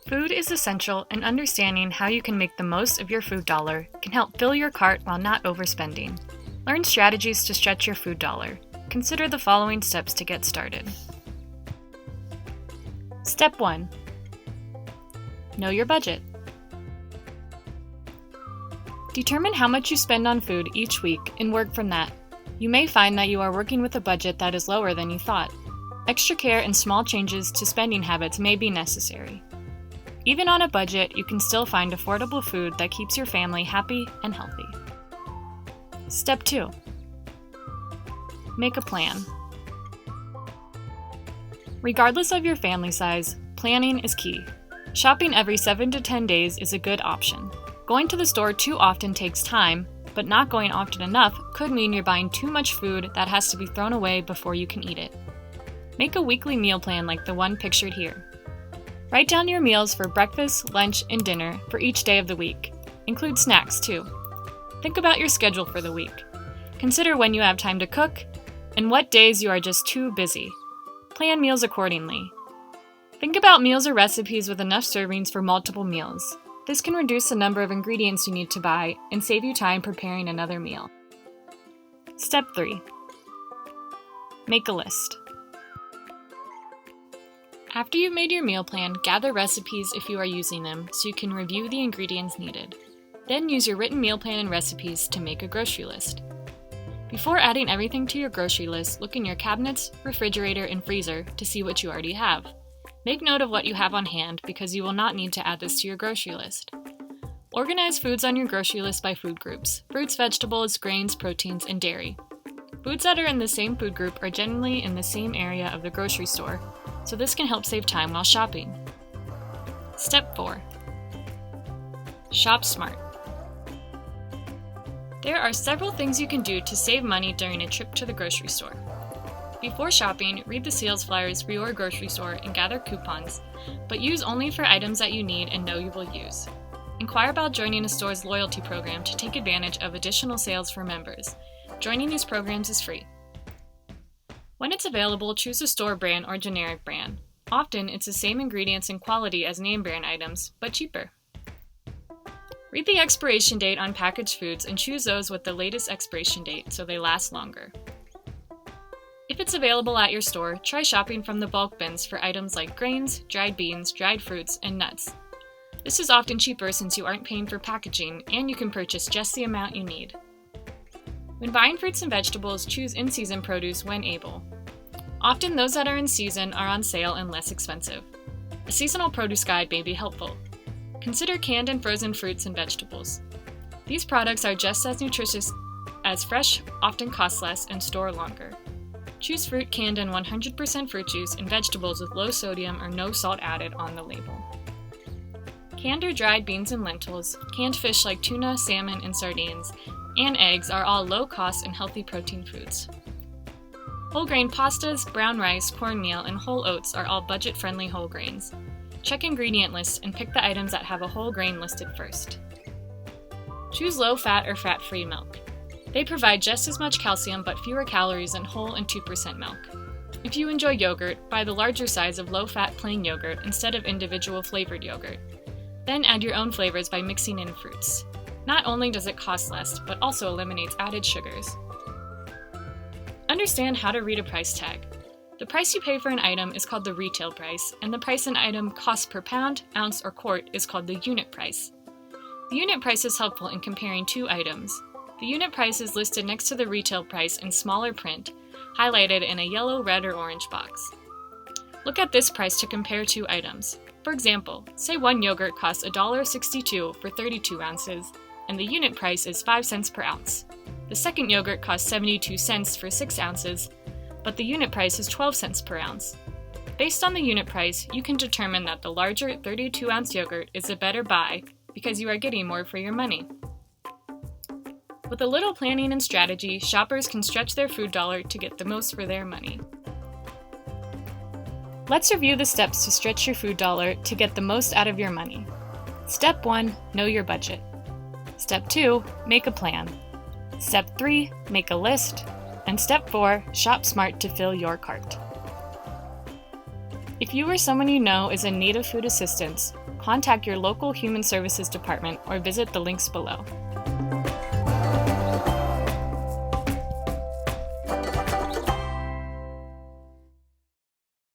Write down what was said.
Food is essential, and understanding how you can make the most of your food dollar can help fill your cart while not overspending. Learn strategies to stretch your food dollar. Consider the following steps to get started. Step 1. Know your budget. Determine how much you spend on food each week and work from that. You may find that you are working with a budget that is lower than you thought. Extra care and small changes to spending habits may be necessary. Even on a budget, you can still find affordable food that keeps your family happy and healthy. Step 2. Make a plan. Regardless of your family size, planning is key. Shopping every 7 to 10 days is a good option. Going to the store too often takes time, but not going often enough could mean you're buying too much food that has to be thrown away before you can eat it. Make a weekly meal plan like the one pictured here. Write down your meals for breakfast, lunch, and dinner for each day of the week. Include snacks too. Think about your schedule for the week. Consider when you have time to cook and what days you are just too busy. Plan meals accordingly. Think about meals or recipes with enough servings for multiple meals. This can reduce the number of ingredients you need to buy and save you time preparing another meal. Step 3. Make a list. After you've made your meal plan, gather recipes if you are using them so you can review the ingredients needed. Then use your written meal plan and recipes to make a grocery list. Before adding everything to your grocery list, look in your cabinets, refrigerator, and freezer to see what you already have. Make note of what you have on hand because you will not need to add this to your grocery list. Organize foods on your grocery list by food groups: fruits, vegetables, grains, proteins, and dairy. Foods that are in the same food group are generally in the same area of the grocery store, so this can help save time while shopping. Step 4. Shop smart. There are several things you can do to save money during a trip to the grocery store. Before shopping, read the sales flyers for your grocery store and gather coupons, but use only for items that you need and know you will use. Inquire about joining a store's loyalty program to take advantage of additional sales for members. Joining these programs is free. When it's available, choose a store brand or generic brand. Often, it's the same ingredients and quality as name brand items, but cheaper. Read the expiration date on packaged foods and choose those with the latest expiration date so they last longer. If it's available at your store, try shopping from the bulk bins for items like grains, dried beans, dried fruits, and nuts. This is often cheaper since you aren't paying for packaging and you can purchase just the amount you need. When buying fruits and vegetables, choose in-season produce when able. Often those that are in season are on sale and less expensive. A seasonal produce guide may be helpful. Consider canned and frozen fruits and vegetables. These products are just as nutritious as fresh, often cost less, and store longer. Choose fruit canned in 100% fruit juice and vegetables with low sodium or no salt added on the label. Canned or dried beans and lentils, canned fish like tuna, salmon, and sardines, and eggs are all low-cost and healthy protein foods. Whole grain pastas, brown rice, cornmeal, and whole oats are all budget-friendly whole grains. Check ingredient lists and pick the items that have a whole grain listed first. Choose low-fat or fat-free milk. They provide just as much calcium but fewer calories than whole and 2% milk. If you enjoy yogurt, buy the larger size of low-fat plain yogurt instead of individual flavored yogurt. Then add your own flavors by mixing in fruits. Not only does it cost less, but also eliminates added sugars. Understand how to read a price tag. The price you pay for an item is called the retail price, and the price an item costs per pound, ounce, or quart is called the unit price. The unit price is helpful in comparing two items. The unit price is listed next to the retail price in smaller print, highlighted in a yellow, red, or orange box. Look at this price to compare two items. For example, say one yogurt costs $1.62 for 32 ounces, and the unit price is 5 cents per ounce. The second yogurt costs 72 cents for 6 ounces, but the unit price is 12 cents per ounce. Based on the unit price, you can determine that the larger 32-ounce yogurt is a better buy because you are getting more for your money. With a little planning and strategy, shoppers can stretch their food dollar to get the most for their money. Let's review the steps to stretch your food dollar to get the most out of your money. Step 1, know your budget. Step 2, make a plan. Step 3, make a list. And Step 4, shop smart to fill your cart. If you or someone you know is in need of food assistance, contact your local Human Services department or visit the links below.